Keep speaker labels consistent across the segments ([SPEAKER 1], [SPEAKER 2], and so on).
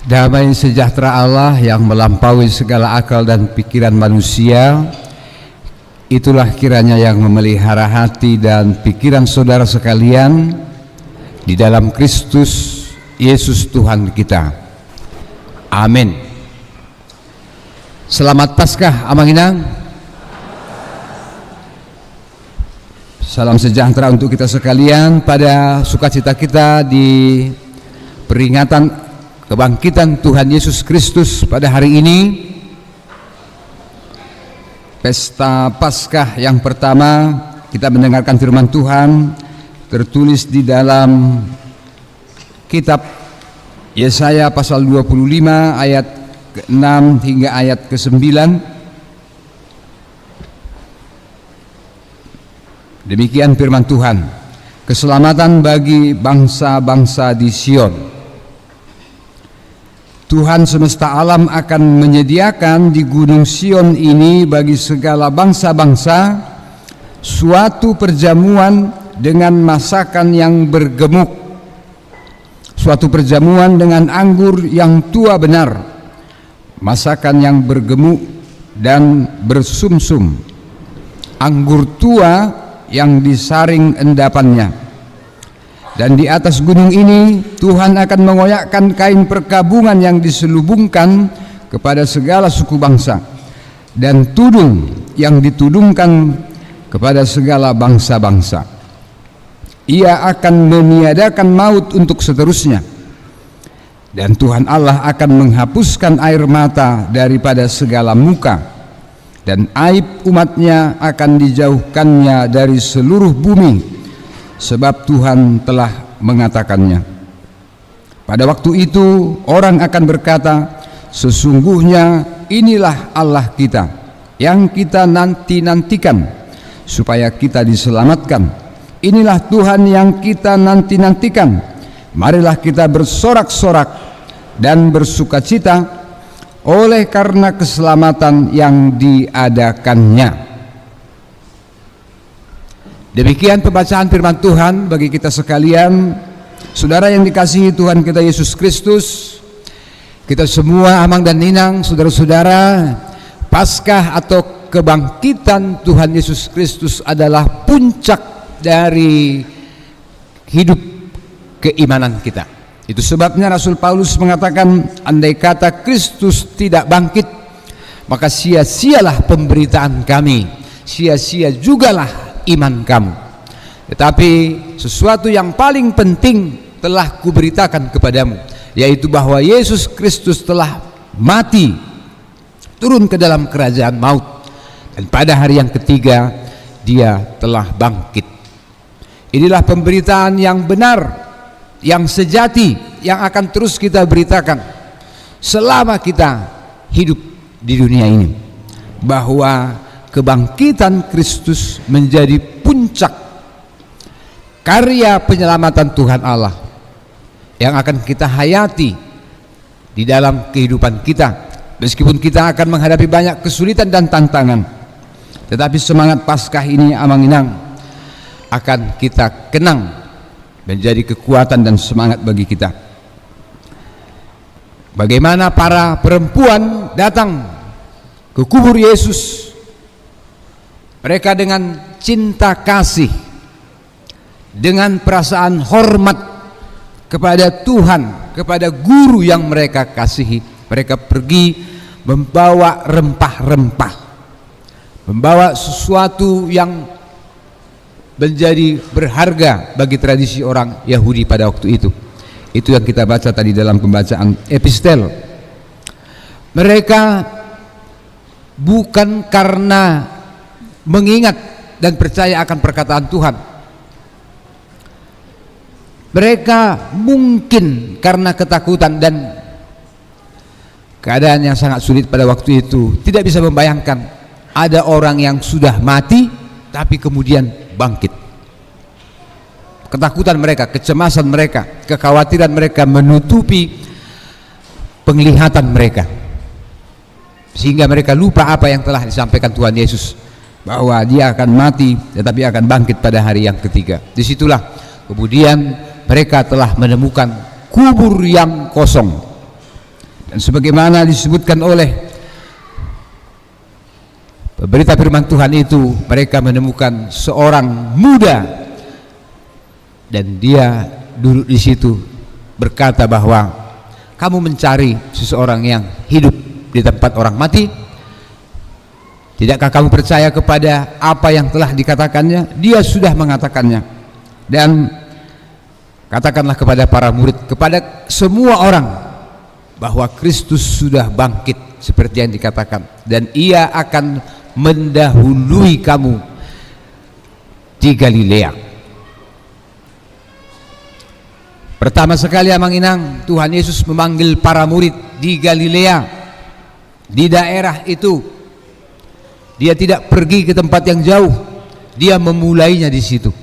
[SPEAKER 1] Damai sejahtera Allah yang melampaui segala akal dan pikiran manusia, itulah kiranya yang memelihara hati dan pikiran saudara sekalian di dalam Kristus Yesus Tuhan kita. Amin. Selamat Paskah, Amanginang. Salam sejahtera untuk kita sekalian pada sukacita kita di peringatan kebangkitan Tuhan Yesus Kristus pada hari ini. Pesta Paskah yang pertama, kita mendengarkan firman Tuhan tertulis di dalam kitab Yesaya pasal 25 ayat ke-6 hingga ayat ke-9. Demikian firman Tuhan. Keselamatan bagi bangsa-bangsa di Sion. Tuhan semesta alam akan menyediakan di gunung Sion ini bagi segala bangsa-bangsa suatu perjamuan dengan masakan yang bergemuk, suatu perjamuan dengan anggur yang tua benar, masakan yang bergemuk dan bersumsum, anggur tua yang disaring endapannya. Dan di atas gunung ini Tuhan akan mengoyakkan kain perkabungan yang diselubungkan kepada segala suku bangsa, dan tudung yang ditudungkan kepada segala bangsa-bangsa. Ia akan meniadakan maut untuk seterusnya, dan Tuhan Allah akan menghapuskan air mata daripada segala muka, dan aib umatnya akan dijauhkannya dari seluruh bumi, sebab Tuhan telah mengatakannya. Pada waktu itu orang akan berkata, sesungguhnya inilah Allah kita yang kita nanti-nantikan supaya kita diselamatkan. Inilah Tuhan yang kita nanti-nantikan. Marilah kita bersorak-sorak dan bersukacita oleh karena keselamatan yang diadakannya. Demikian pembacaan firman Tuhan bagi kita sekalian. Saudara yang dikasihi Tuhan kita Yesus Kristus, kita semua Amang dan Ninang, saudara-saudara, Paskah atau kebangkitan Tuhan Yesus Kristus adalah puncak dari hidup keimanan kita. Itu sebabnya Rasul Paulus mengatakan, andai kata Kristus tidak bangkit, maka sia-sialah pemberitaan kami, sia-sia jugalah iman kamu. Tetapi sesuatu yang paling penting telah kuberitakan kepadamu, yaitu bahwa Yesus Kristus telah mati, turun ke dalam kerajaan maut, dan pada hari yang ketiga dia telah bangkit. Inilah pemberitaan yang benar, yang sejati, yang akan terus kita beritakan selama kita hidup di dunia ini, bahwa kebangkitan Kristus menjadi puncak karya penyelamatan Tuhan Allah yang akan kita hayati di dalam kehidupan kita. Meskipun kita akan menghadapi banyak kesulitan dan tantangan, tetapi semangat Paskah ini, Amanginang, akan kita kenang menjadi kekuatan dan semangat bagi kita. Bagaimana para perempuan datang ke kubur Yesus, mereka dengan cinta kasih, dengan perasaan hormat kepada Tuhan, kepada guru yang mereka kasihi, mereka pergi membawa rempah-rempah, membawa sesuatu yang menjadi berharga bagi tradisi orang Yahudi pada waktu itu. Itu yang kita baca tadi dalam pembacaan epistel. Mereka bukan karena mengingat dan percaya akan perkataan Tuhan. Mereka mungkin karena ketakutan dan keadaan yang sangat sulit pada waktu itu, tidak bisa membayangkan ada orang yang sudah mati tapi kemudian bangkit. Ketakutan mereka, kecemasan mereka, kekhawatiran mereka menutupi penglihatan mereka, sehingga mereka lupa apa yang telah disampaikan Tuhan Yesus, bahwa dia akan mati tetapi akan bangkit pada hari yang ketiga. Disitulah kemudian mereka telah menemukan kubur yang kosong. Dan sebagaimana disebutkan oleh pemberita firman Tuhan itu, mereka menemukan seorang muda dan dia duduk di situ berkata bahwa kamu mencari seseorang yang hidup di tempat orang mati. Tidakkah kamu percaya kepada apa yang telah dikatakannya? Dia sudah mengatakannya. Dan katakanlah kepada para murid, kepada semua orang, bahwa Kristus sudah bangkit seperti yang dikatakan, dan ia akan mendahului kamu di Galilea. Pertama sekali Amang Inang, Tuhan Yesus memanggil para murid di Galilea, di daerah itu. Dia tidak pergi ke tempat yang jauh, dia memulainya di situ.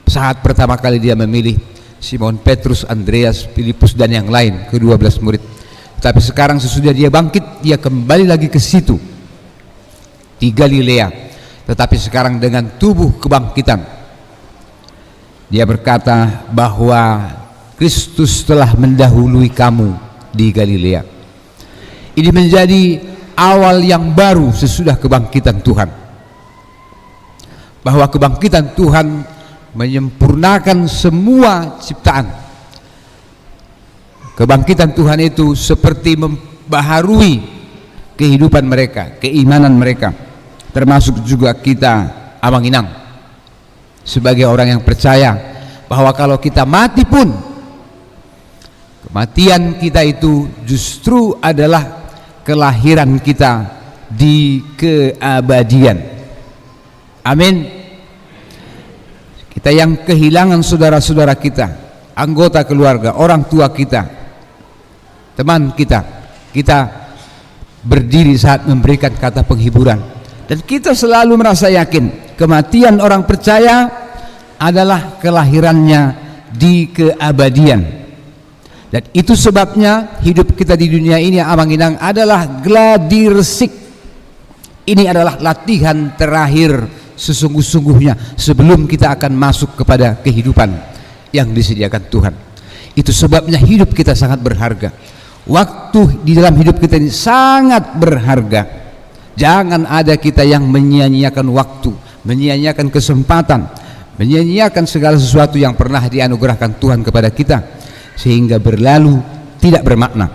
[SPEAKER 1] Saat pertama kali dia memilih Simon Petrus, Andreas, Filipus dan yang lain, ke-12 murid. Tapi sekarang sesudah dia bangkit, dia kembali lagi ke situ di Galilea, tetapi sekarang dengan tubuh kebangkitan. Dia berkata bahwa Kristus telah mendahului kamu di Galilea. Ini menjadi awal yang baru sesudah kebangkitan Tuhan, bahwa kebangkitan Tuhan menyempurnakan semua ciptaan. Kebangkitan Tuhan itu seperti membaharui kehidupan mereka, keimanan mereka, termasuk juga kita Amang Inang sebagai orang yang percaya bahwa kalau kita mati pun, kematian kita itu justru adalah kelahiran kita di keabadian. Amin. Kita yang kehilangan saudara-saudara kita, anggota keluarga, orang tua kita, teman kita, kita berdiri saat memberikan kata penghiburan, dan kita selalu merasa yakin kematian orang percaya adalah kelahirannya di keabadian. Dan itu sebabnya hidup kita di dunia ini, Amang Inang, adalah gladi resik. Ini adalah latihan terakhir sesungguh-sungguhnya sebelum kita akan masuk kepada kehidupan yang disediakan Tuhan. Itu sebabnya hidup kita sangat berharga. Waktu di dalam hidup kita ini sangat berharga. Jangan ada kita yang menyia-nyiakan waktu, menyia-nyiakan kesempatan, menyia-nyiakan segala sesuatu yang pernah dianugerahkan Tuhan kepada kita, sehingga berlalu tidak bermakna,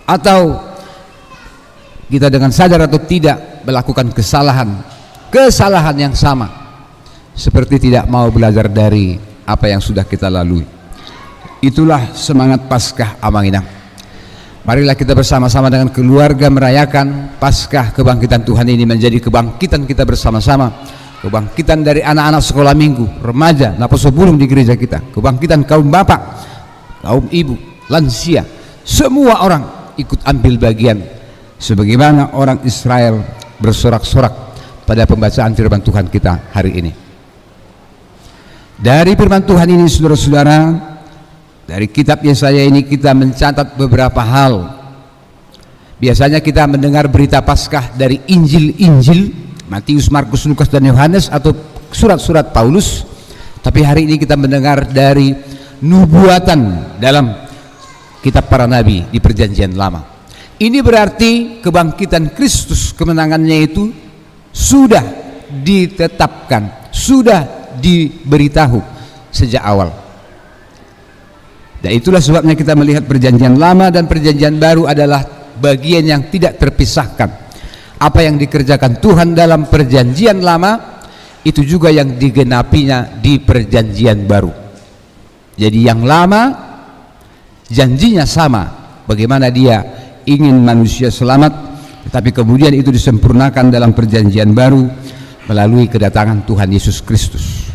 [SPEAKER 1] atau kita dengan sadar atau tidak melakukan kesalahan yang sama, seperti tidak mau belajar dari apa yang sudah kita lalui. Itulah semangat Paskah Amang Inang. Marilah kita bersama-sama dengan keluarga merayakan Paskah kebangkitan Tuhan ini menjadi kebangkitan kita bersama-sama, kebangkitan dari anak-anak sekolah minggu, remaja, napaso bulung di gereja kita, kebangkitan kaum bapak, kaum ibu, lansia, semua orang ikut ambil bagian sebagaimana orang Israel bersorak-sorak pada pembacaan firman Tuhan kita hari ini. Dari firman Tuhan ini, saudara-saudara, dari kitab Yesaya ini kita mencatat beberapa hal. Biasanya kita mendengar berita Paskah dari Injil-Injil, Matius, Markus, Lukas dan Yohanes, atau surat-surat Paulus. Tapi hari ini kita mendengar dari nubuatan dalam kitab para nabi di Perjanjian Lama. Ini berarti kebangkitan Kristus, kemenangannya itu sudah ditetapkan, sudah diberitahu sejak awal. Dan itulah sebabnya kita melihat Perjanjian Lama dan Perjanjian Baru adalah bagian yang tidak terpisahkan. Apa yang dikerjakan Tuhan dalam Perjanjian Lama itu juga yang digenapinya di Perjanjian Baru. Jadi yang lama janjinya sama, bagaimana dia ingin manusia selamat, tetapi kemudian itu disempurnakan dalam Perjanjian Baru melalui kedatangan Tuhan Yesus Kristus.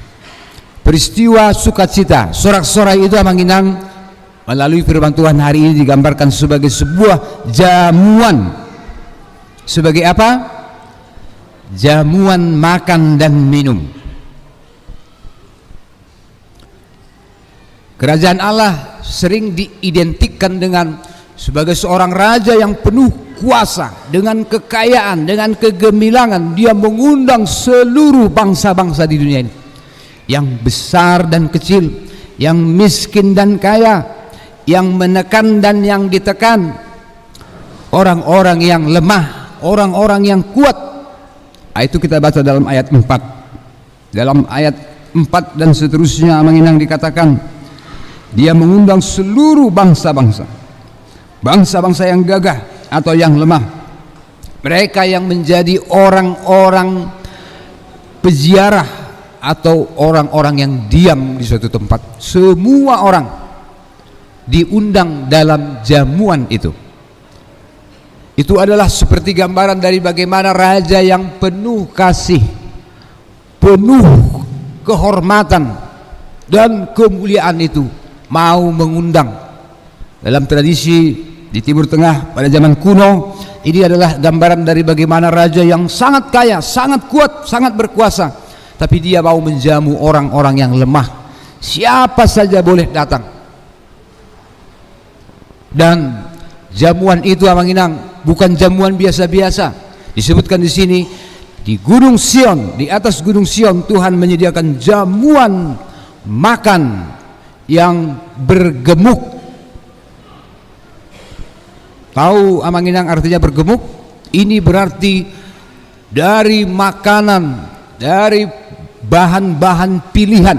[SPEAKER 1] Peristiwa sukacita, sorak-sorai itu Amang Inang, melalui firman Tuhan hari ini digambarkan sebagai sebuah jamuan. Sebagai apa? Jamuan makan dan minum. Kerajaan Allah sering diidentikan dengan sebagai seorang raja yang penuh kuasa, dengan kekayaan, dengan kegemilangan. Dia mengundang seluruh bangsa-bangsa di dunia ini, yang besar dan kecil, yang miskin dan kaya, yang menekan dan yang ditekan, orang-orang yang lemah, orang-orang yang kuat. Itu kita baca dalam ayat 4. Dalam ayat 4 dan seterusnya menginang dikatakan, dia mengundang seluruh bangsa-bangsa, bangsa-bangsa yang gagah atau yang lemah, mereka yang menjadi orang-orang peziarah atau orang-orang yang diam di suatu tempat. Semua orang diundang dalam jamuan itu. Itu adalah seperti gambaran dari bagaimana raja yang penuh kasih, penuh kehormatan dan kemuliaan itu mau mengundang. Dalam tradisi di Timur Tengah pada zaman kuno, ini adalah gambaran dari bagaimana raja yang sangat kaya, sangat kuat, sangat berkuasa, tapi dia mau menjamu orang-orang yang lemah. Siapa saja boleh datang. Dan jamuan itu Amang Inang bukan jamuan biasa-biasa. Disebutkan di sini, di Gunung Sion, di atas Gunung Sion Tuhan menyediakan jamuan makan yang bergemuk. Tahu Amang Inang artinya bergemuk? Ini berarti dari makanan, dari bahan-bahan pilihan,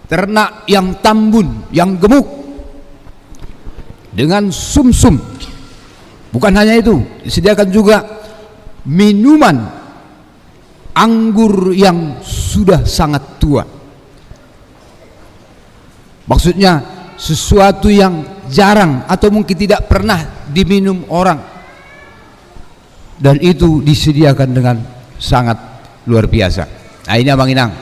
[SPEAKER 1] ternak yang tambun, yang gemuk, dengan sumsum. Bukan hanya itu, disediakan juga minuman anggur yang sudah sangat tua. Maksudnya sesuatu yang jarang atau mungkin tidak pernah diminum orang, dan itu disediakan dengan sangat luar biasa. Nah, ini Abang Inang,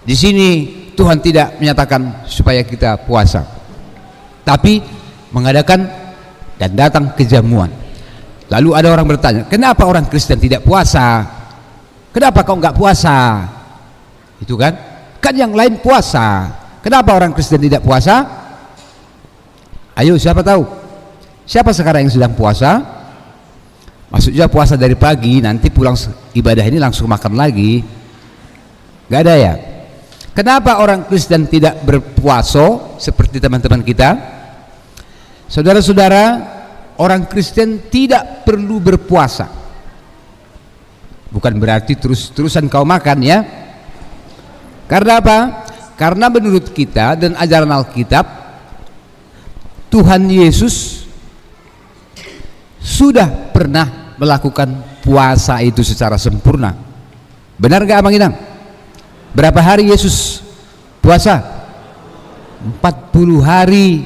[SPEAKER 1] di sini Tuhan tidak menyatakan supaya kita puasa, tapi mengadakan dan datang ke jamuan. Lalu ada orang bertanya, kenapa orang Kristen tidak puasa? Kenapa kau nggak puasa? Itu kan yang lain puasa. Kenapa orang Kristen tidak puasa? Ayo, siapa tahu? Siapa sekarang yang sedang puasa? Maksudnya puasa dari pagi, nanti pulang ibadah ini langsung makan lagi? Gak ada ya? Kenapa orang Kristen tidak berpuasa seperti teman-teman kita? Saudara-saudara, orang Kristen tidak perlu berpuasa. Bukan berarti terus-terusan kau makan ya. Karena apa? Karena menurut kita dan ajaran Alkitab, Tuhan Yesus sudah pernah melakukan puasa itu secara sempurna. Benar gak Abang Inang? Berapa hari Yesus puasa? 40 hari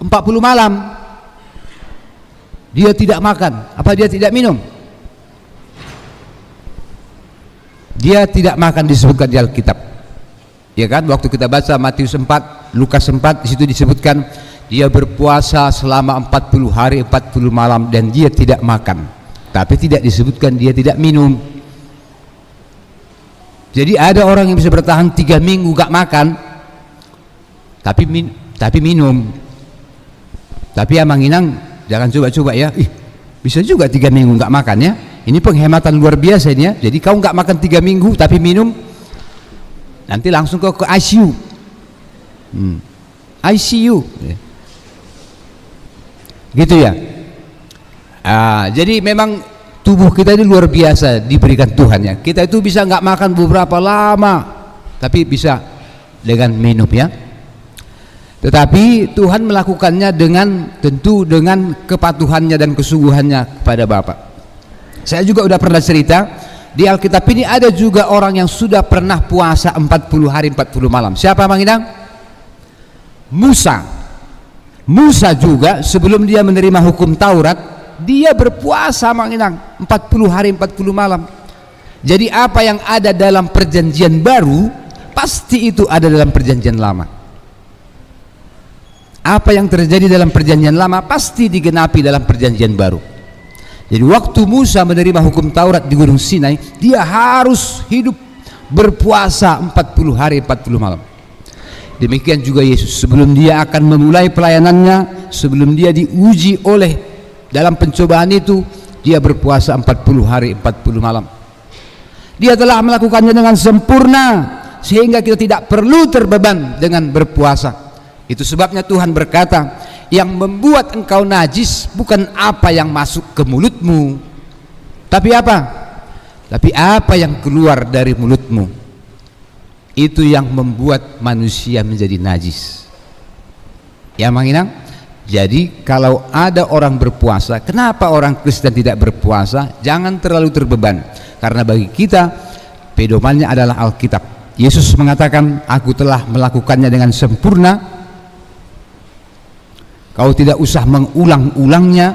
[SPEAKER 1] 40 malam. Dia tidak makan. Apa dia tidak minum? Dia tidak makan, disebutkan di Alkitab. Ya kan, waktu kita baca Matius 4, Lukas 4, di situ disebutkan dia berpuasa selama 40 hari 40 malam dan dia tidak makan. Tapi tidak disebutkan dia tidak minum. Jadi ada orang yang bisa bertahan 3 minggu gak makan, tapi minum. Tapi Amang Inang jangan coba-coba ya. Bisa juga 3 minggu gak makan ya. Ini penghematan luar biasa ini ya. Jadi kau gak makan 3 minggu tapi minum, nanti langsung ke ICU. ICU gitu ya. Jadi memang tubuh kita ini luar biasa diberikan Tuhan ya. Kita itu bisa nggak makan beberapa lama, tapi bisa dengan minum ya. Tetapi Tuhan melakukannya tentu dengan kepatuhannya dan kesungguhannya kepada Bapa. Saya juga udah pernah cerita di Alkitab ini ada juga orang yang sudah pernah puasa 40 hari 40 malam. Siapa Bang Inang? Musa juga sebelum dia menerima hukum Taurat, dia berpuasa Bang Inang 40 hari 40 malam. Jadi apa yang ada dalam perjanjian baru pasti itu ada dalam perjanjian lama. Apa yang terjadi dalam perjanjian lama pasti digenapi dalam perjanjian baru. Jadi waktu Musa menerima hukum Taurat di Gunung Sinai, dia harus hidup berpuasa 40 hari 40 malam. Demikian juga Yesus, sebelum dia akan memulai pelayanannya, sebelum dia diuji oleh dalam pencobaan itu, dia berpuasa 40 hari 40 malam. Dia telah melakukannya dengan sempurna, sehingga kita tidak perlu terbeban dengan berpuasa. Itu sebabnya Tuhan berkata, yang membuat engkau najis bukan apa yang masuk ke mulutmu, tapi apa? Tapi apa yang keluar dari mulutmu. Itu yang membuat manusia menjadi najis. Ya menginang. Jadi kalau ada orang berpuasa, kenapa orang Kristen tidak berpuasa? Jangan terlalu terbeban, karena bagi kita pedomannya adalah Alkitab. Yesus mengatakan, aku telah melakukannya dengan sempurna, kau tidak usah mengulang-ulangnya.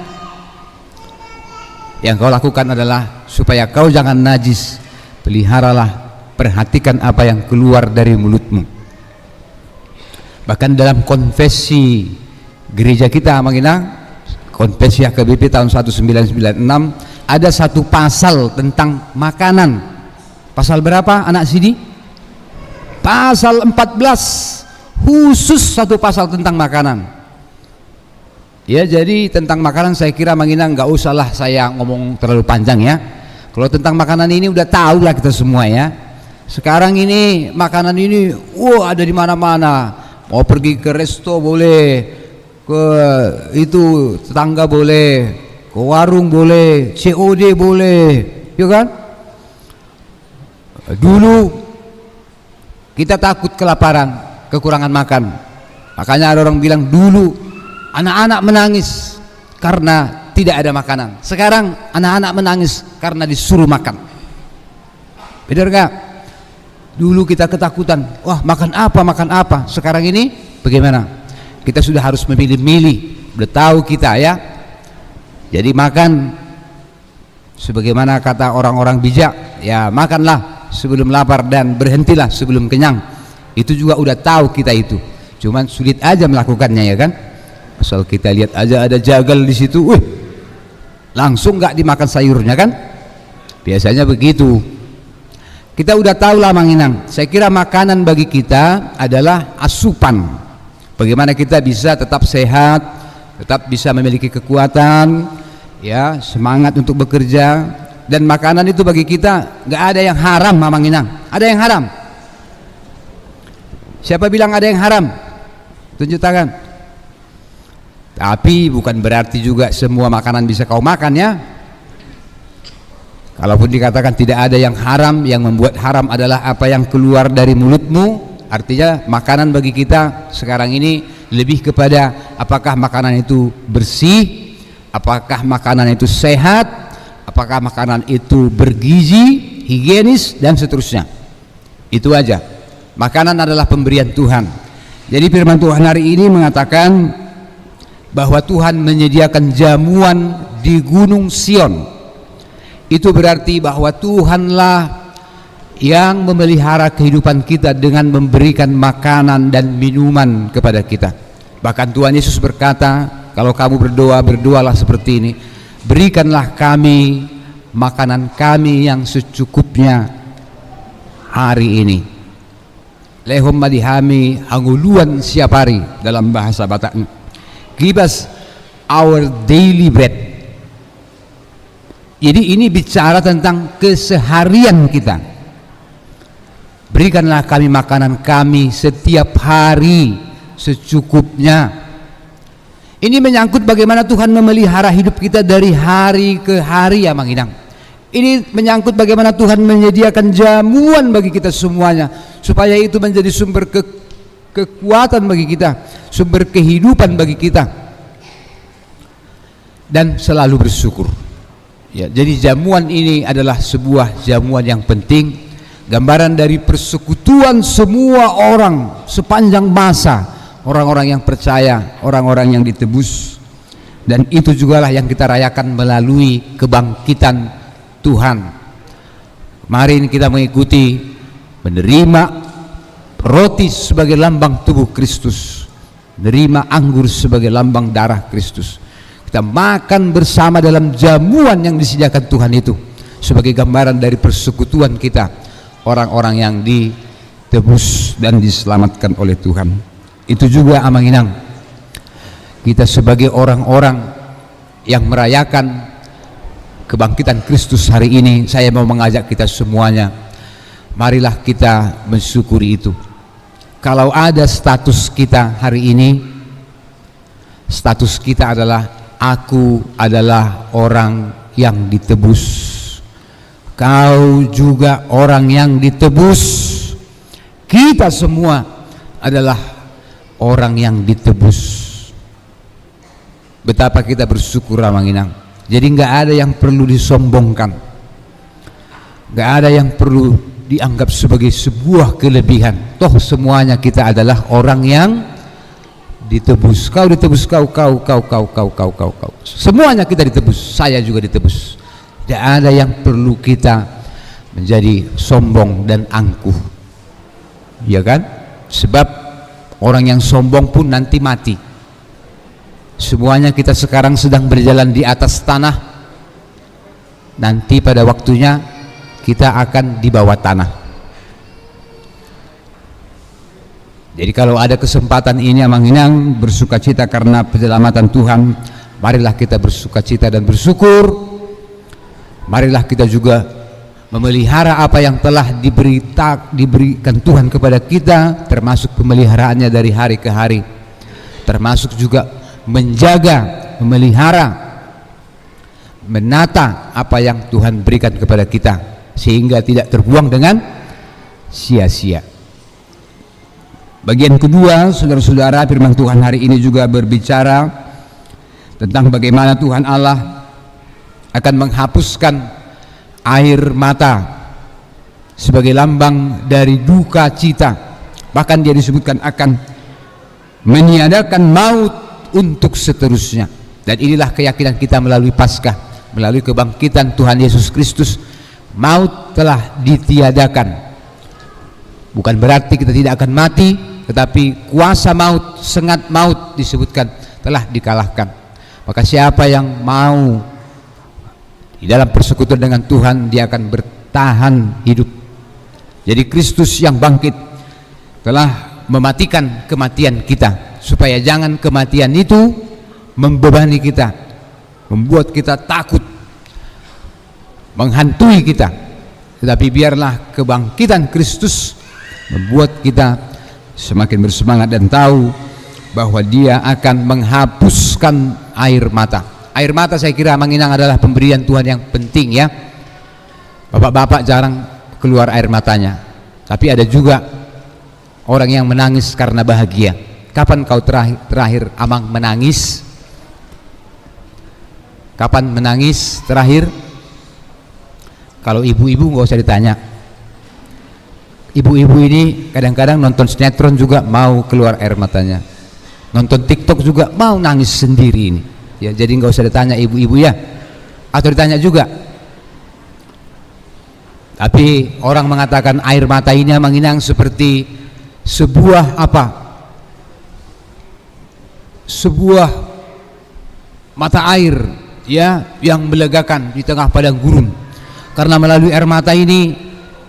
[SPEAKER 1] Yang kau lakukan adalah supaya kau jangan najis, peliharalah, perhatikan apa yang keluar dari mulutmu. Bahkan dalam konfesi gereja kita konfesi HKBP tahun 1996, ada satu pasal tentang makanan. Pasal berapa anak Sidi? Pasal 14, khusus satu pasal tentang makanan. Ya, jadi tentang makanan saya kira nggak usahlah saya ngomong terlalu panjang ya. Kalau tentang makanan ini udah tahu lah kita semua ya. Sekarang ini makanan ini ada di mana-mana. Mau pergi ke resto boleh, ke itu tetangga boleh, ke warung boleh, COD boleh, ya kan? Dulu kita takut kelaparan, kekurangan makan. Makanya ada orang bilang dulu anak-anak menangis karena tidak ada makanan. Sekarang anak-anak menangis karena disuruh makan. Benar gak? Dulu kita ketakutan, wah makan apa. Sekarang ini bagaimana? Kita sudah harus memilih-milih. Udah tahu kita ya. Jadi makan sebagaimana kata orang-orang bijak, ya makanlah sebelum lapar dan berhentilah sebelum kenyang. Itu juga udah tahu kita itu. Cuman sulit aja melakukannya ya kan? Asal kita lihat aja ada jagal di situ, langsung nggak dimakan sayurnya kan? Biasanya begitu. Kita udah tahu lah Manginang. Saya kira makanan bagi kita adalah asupan. Bagaimana kita bisa tetap sehat, tetap bisa memiliki kekuatan, ya semangat untuk bekerja. Dan makanan itu bagi kita nggak ada yang haram, Manginang. Ada yang haram? Siapa bilang ada yang haram? Tunjuk tangan. Tapi bukan berarti juga semua makanan bisa kau makan ya. Kalaupun dikatakan tidak ada yang haram, yang membuat haram adalah apa yang keluar dari mulutmu. Artinya makanan bagi kita sekarang ini lebih kepada apakah makanan itu bersih, apakah makanan itu sehat, apakah makanan itu bergizi, higienis dan seterusnya. Itu aja. Makanan adalah pemberian Tuhan. Jadi firman Tuhan hari ini mengatakan bahwa Tuhan menyediakan jamuan di Gunung Sion. Itu berarti bahwa Tuhanlah yang memelihara kehidupan kita dengan memberikan makanan dan minuman kepada kita. Bahkan Tuhan Yesus berkata, kalau kamu berdoa, berdoalah seperti ini, berikanlah kami makanan kami yang secukupnya hari ini. Lehom madihami anguluan siap hari dalam bahasa Batak. Give us our daily bread. Jadi ini bicara tentang keseharian kita. Berikanlah kami makanan kami setiap hari secukupnya. Ini menyangkut bagaimana Tuhan memelihara hidup kita dari hari ke hari ya Mang Inang. Ini menyangkut bagaimana Tuhan menyediakan jamuan bagi kita semuanya, supaya itu menjadi sumber kekuatan bagi kita, sumber kehidupan bagi kita, dan selalu bersyukur. Ya, jadi jamuan ini adalah sebuah jamuan yang penting, gambaran dari persekutuan semua orang sepanjang masa, orang-orang yang percaya, orang-orang yang ditebus. Dan itu jugalah yang kita rayakan melalui kebangkitan Tuhan. Kemarin kita mengikuti menerima roti sebagai lambang tubuh Kristus, menerima anggur sebagai lambang darah Kristus. Kita makan bersama dalam jamuan yang disediakan Tuhan itu sebagai gambaran dari persekutuan kita, orang-orang yang ditebus dan diselamatkan oleh Tuhan. Itu juga Amanginang, kita sebagai orang-orang yang merayakan kebangkitan Kristus hari ini, saya mau mengajak kita semuanya marilah kita mensyukuri itu. Kalau ada status kita hari ini, status kita adalah aku adalah orang yang ditebus. Kau juga orang yang ditebus. Kita semua adalah orang yang ditebus. Betapa kita bersyukur, Ramanginang. Jadi nggak ada yang perlu disombongkan, nggak ada yang perlu dianggap sebagai sebuah kelebihan. Toh semuanya kita adalah orang yang ditebus. Kau ditebus, kau. Semuanya kita ditebus. Saya juga ditebus. Tidak ada yang perlu kita menjadi sombong dan angkuh, ya kan? Sebab orang yang sombong pun nanti mati. Semuanya kita sekarang sedang berjalan di atas tanah. Nanti pada waktunya kita akan di bawah tanah. Jadi kalau ada kesempatan ini, Amanginang, bersukacita karena penyelamatan Tuhan, marilah kita bersukacita dan bersyukur. Marilah kita juga memelihara apa yang telah diberikan Tuhan kepada kita, termasuk pemeliharaannya dari hari ke hari, termasuk juga menjaga, memelihara, menata apa yang Tuhan berikan kepada kita, sehingga tidak terbuang dengan sia-sia. Bagian kedua, saudara-saudara, firman Tuhan hari ini juga berbicara tentang bagaimana Tuhan Allah akan menghapuskan air mata sebagai lambang dari duka cita. Bahkan dia disebutkan akan meniadakan maut untuk seterusnya. Dan inilah keyakinan kita melalui Paskah, melalui kebangkitan Tuhan Yesus Kristus. Maut telah ditiadakan. Bukan berarti kita tidak akan mati, tetapi kuasa maut, sengat maut disebutkan telah dikalahkan. Maka siapa yang mau di dalam persekutuan dengan Tuhan, dia akan bertahan hidup. Jadi Kristus yang bangkit telah mematikan kematian kita, supaya jangan kematian itu membebani kita, membuat kita takut, menghantui kita. Tetapi biarlah kebangkitan Kristus membuat kita semakin bersemangat dan tahu bahwa dia akan menghapuskan air mata. Air mata saya kira, Manginang, adalah pemberian Tuhan yang penting, ya. Bapak-bapak jarang keluar air matanya, tapi ada juga orang yang menangis karena bahagia. Kapan kau terakhir Amang menangis? Kapan menangis terakhir? Kalau ibu-ibu nggak usah ditanya. Ibu-ibu ini kadang-kadang nonton sinetron juga mau keluar air matanya, nonton TikTok juga mau nangis sendiri ini. Ya, jadi nggak usah ditanya ibu-ibu, ya, atau ditanya juga. Tapi orang mengatakan air mata ini, Manginang, seperti sebuah apa? Sebuah mata air, ya, yang melegakan di tengah padang gurun. Karena melalui air mata ini,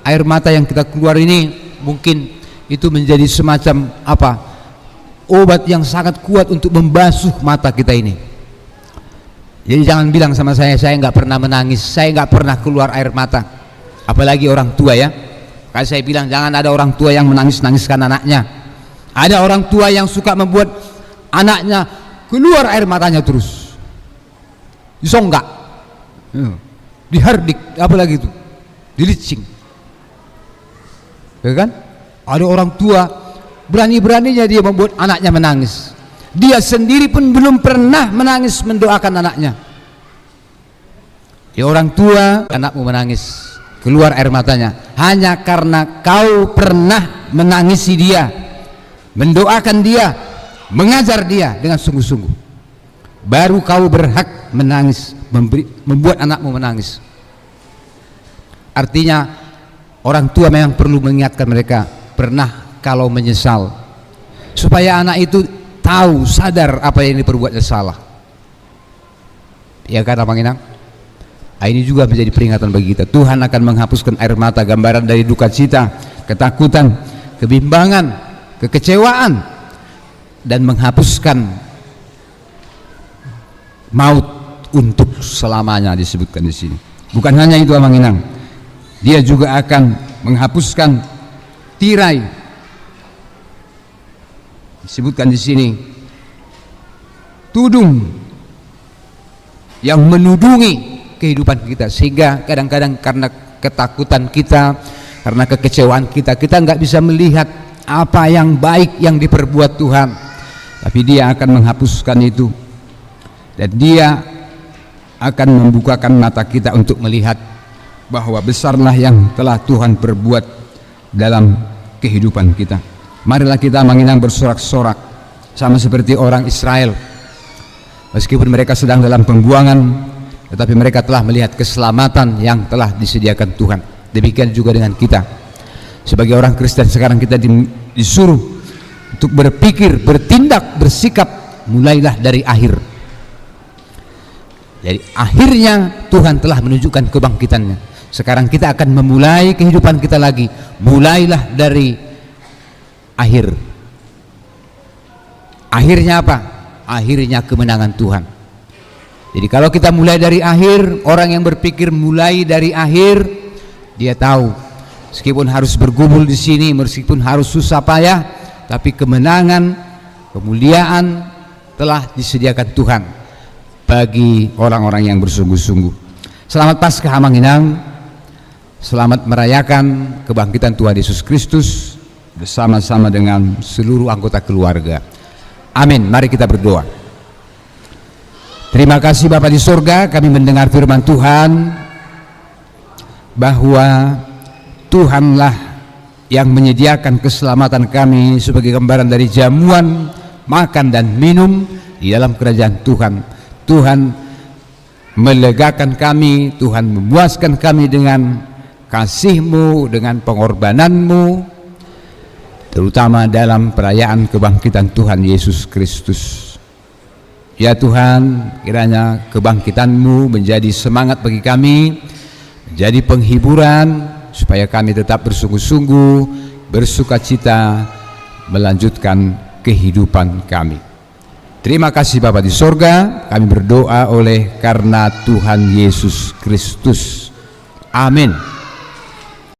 [SPEAKER 1] air mata yang kita keluar ini, mungkin itu menjadi semacam apa? Obat yang sangat kuat untuk membasuh mata kita ini. Jadi jangan bilang sama saya nggak pernah menangis, saya nggak pernah keluar air mata. Apalagi orang tua, ya. Kalau saya bilang jangan ada orang tua yang menangis-nangiskan anaknya. Ada orang tua yang suka membuat anaknya keluar air matanya terus, disonggak, dihardik, apalagi itu, dilicing, ya kan? Ada orang tua berani-beraninya dia membuat anaknya menangis. Dia sendiri pun belum pernah menangis mendoakan anaknya. Ya orang tua, anakmu menangis, keluar air matanya, hanya karena kau pernah menangisi dia, mendoakan dia, mengajar dia dengan sungguh-sungguh. Baru kau berhak menangis, membuat anakmu menangis. Artinya orang tua memang perlu mengingatkan mereka, pernah kalau menyesal, supaya anak itu tahu, sadar apa yang diperbuatnya salah. Ya kan, Manginang? Ini juga menjadi peringatan bagi kita. Tuhan akan menghapuskan air mata, gambaran dari duka cita, ketakutan, kebimbangan, kekecewaan, dan menghapuskan maut untuk selamanya, disebutkan di sini. Bukan hanya itu, Manginang, dia juga akan menghapuskan tirai. Disebutkan di sini tudung yang menudungi kehidupan kita, sehingga kadang-kadang karena ketakutan kita, karena kekecewaan kita nggak bisa melihat apa yang baik yang diperbuat Tuhan. Tapi Dia akan menghapuskan itu, dan Dia akan membukakan mata kita untuk melihat bahwa besarlah yang telah Tuhan perbuat dalam kehidupan kita. Marilah kita menginang bersorak-sorak sama seperti orang Israel. Meskipun mereka sedang dalam pembuangan, tetapi mereka telah melihat keselamatan yang telah disediakan Tuhan. Demikian juga dengan kita. Sebagai orang Kristen sekarang kita disuruh untuk berpikir, bertindak, bersikap, mulailah dari akhir. Jadi akhirnya Tuhan telah menunjukkan kebangkitannya. Sekarang kita akan memulai kehidupan kita lagi. Mulailah dari akhir. Akhirnya apa? Akhirnya kemenangan Tuhan. Jadi kalau kita mulai dari akhir, orang yang berpikir mulai dari akhir, dia tahu meskipun harus bergumul di sini, meskipun harus susah payah, tapi kemenangan, kemuliaan telah disediakan Tuhan bagi orang-orang yang bersungguh-sungguh. Selamat Paskah Amanginang. Selamat merayakan kebangkitan Tuhan Yesus Kristus bersama-sama dengan seluruh anggota keluarga. Amin. Mari kita berdoa. Terima kasih Bapa di sorga, kami mendengar firman Tuhan bahwa Tuhanlah yang menyediakan keselamatan kami sebagai gambaran dari jamuan, makan dan minum di dalam kerajaan Tuhan. Tuhan melegakan kami, Tuhan memuaskan kami dengan kasih-Mu, dengan pengorbanan-Mu, terutama dalam perayaan kebangkitan Tuhan Yesus Kristus. Ya Tuhan, kiranya kebangkitan-Mu menjadi semangat bagi kami, menjadi penghiburan, supaya kami tetap bersungguh-sungguh, bersukacita, melanjutkan kehidupan kami. Terima kasih Bapa di sorga, kami berdoa oleh karena Tuhan Yesus Kristus. Amin.